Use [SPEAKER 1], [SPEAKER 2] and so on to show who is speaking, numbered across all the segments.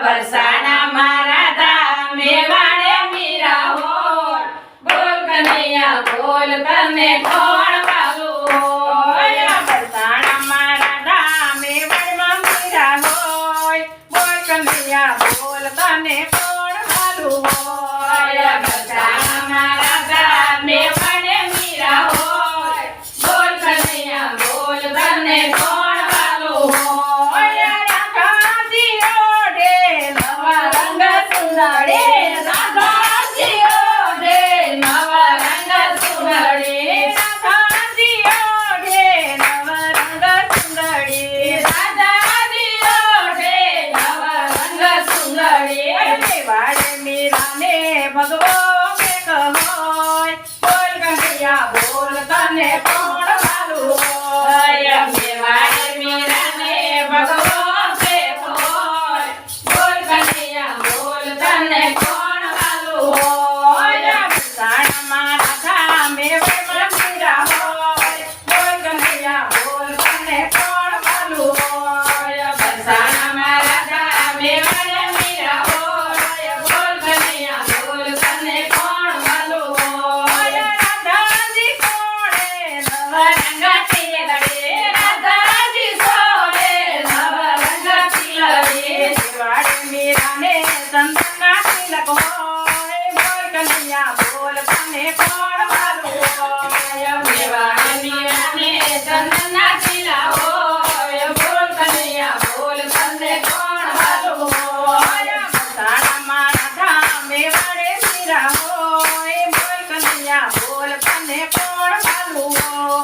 [SPEAKER 1] બરસાના મારા ધામે વાળે મીરા હોય બોલ કનૈયા બોલ તને કોણ વાલું હોય બરસાના મારા ધામે વાળમાં મીરા હોય બોલ કનૈયા બોલ તને કોણ વાલું હોય બરસાના મારા ધામે વાળે મીરા હોય બોલ કનૈયા બોલ તને કોણ વાલું હોય રાધાજી ઓઢે નવા રંગ સુંદરે રાધાજી ઓઢે નવા રંગ સુંદરે રાધાજી ઓઢે નવા રંગ સુંદરે રાધાજી ઓઢે નવા રંગ સુંદરે વાળે મીરાને ભગવો કે કહોય બોલ કનૈયા બોલ તને કોણ વાલું હોય વાળે મીરાને ભગવો કે કહોય બોલ કનૈયા બોલ તને કોણ વાલું હોય બરસાનામાં રાધા મેવાડમાં મીરા હોય બોલ કનૈયા બોલ તને કોણ વાલું હોય બરસાનામાં રાધા મેવાડમાં મીરા હોય બોલ કનૈયા બોલ તને કોણ વાલું હોય રાધાજી કોણે નવા રંગથી લડે રાધાજી સોડે નવા રંગથી લડે વાળે મીરાને ચંદનના તિલક હોય બોલ કનૈયા બોલ તને કોણ વાલું હોય વાળે મીરાને ચંદનના તિલક હોય બોલ કનૈયા બોલ તને કોણ વાલું હોય બરસાનામાં રાધા મેવાડે મીરા હોય બોલ કનૈયા બોલ તને કોણ વાલું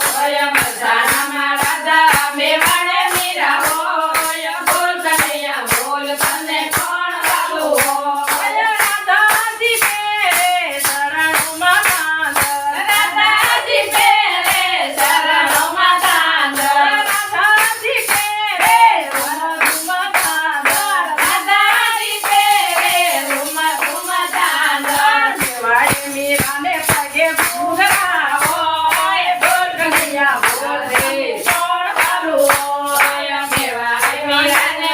[SPEAKER 1] હોય બરસાનામાં રાધા મેવાડે મીરા હોય બોલ કનૈયા બોલ તને કોણ વાલું હોય રાધાજી પહેરે શરણોમાં ચાંદર રાધાજી પહેરે શરણોમાં ચાંદર રાધાજી પહેરે રૂમમાં ચાંદર રાધાજી પહેરે રૂમમાં ચાંદર મેવાડે મીરાને પગે ઘૂંઘરા હોય બોલ કનૈયા બોલ રે કોણ વાલું હોય મેવાડે મીરાને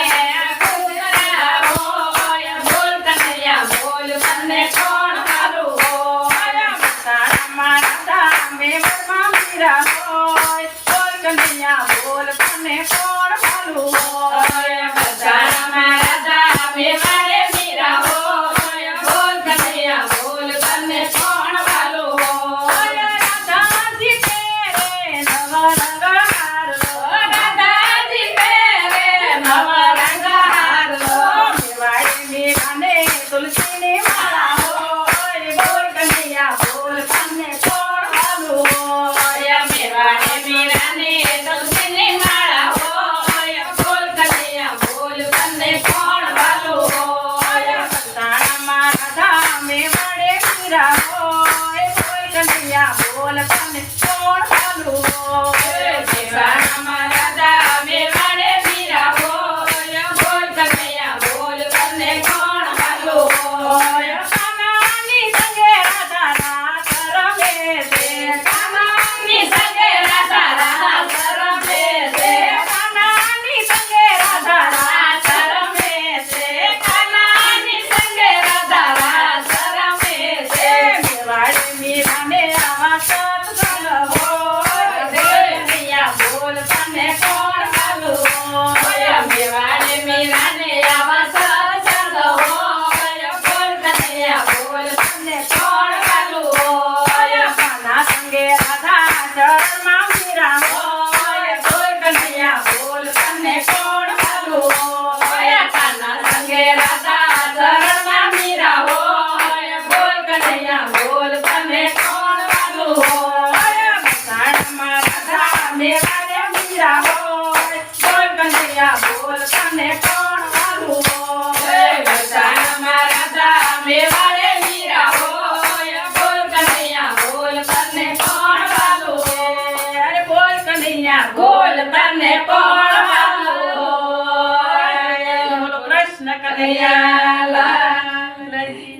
[SPEAKER 1] ઘૂંઘરા હોય બોલ કનૈયા બોલ તને કોણ વાલું હોય બરસાનામાં રાધા મેવાડમાં મીરા હોય બોલ કનૈયા બોલ તને કોણ વાલું હોય બરસાનામાં રાધા મેવાડે મીરા હોય બોલ કનૈયા બોલ તને કોણ વાલું હોય રાધાજી પહેરે નવા રંગ હારલો રાધાજી પહેરે નવા રંગ હારલો મેવાડે મીરાને તુલસીની માળા હોય બોલ કનૈયા બોલ તને કોણ વાલું હોય મેવાડે મીરાને તુલસીની માળા હોય બોલ કનૈયા બોલ તને કોણ વાલું હોય બરસાનામાં રાધા મેવાડે મીરા હોય બોલ કનૈયા બોલ તને કોણ વાલું હોય બરસાનામાં રાધા મેવાડે મીરા હોય બોલ કનૈયા બોલ તને કોણ વાલું હોય કાનાની સંગે રાધા રાસ રમે છે કાનાની સંગે રાધા રાસ રમે છે કાનાની સંગે રાધા રાસ રમે છે કાનાની સંગે રાધા રાસ રમે છે મેવાડે મીરાને આવા સત્સંગ હોય બોલ કનૈયા બોલ તને કોણ વાલું હોય મેવાડે મીરાને આવા સત્સંગ હોય બોલ કનૈયા બોલ તને કોણ વાલું હોય કાના સંગે રાધા ચરણમાં મીરા હોય બોલ કનૈયા બોલ તને કોણ વાલું હોય કાના સંગે રાધા ચરણમાં મીરા હોય બોલ કનૈયા બોલ તને કોણ વાલું હોય બરસાનામાં રાધા મેવાડે મીરા હોય બોલ કનૈયા બોલ તને કોણ વાલું હોય બરસાનામાં રાધા મેવાડે મીરા હોય બોલ કનૈયા બોલ તને કોણ વાલું અરે બોલ કનૈયા બોલ તને કોણ વાલું બોલો કૃષ્ણ કનૈયા લાલ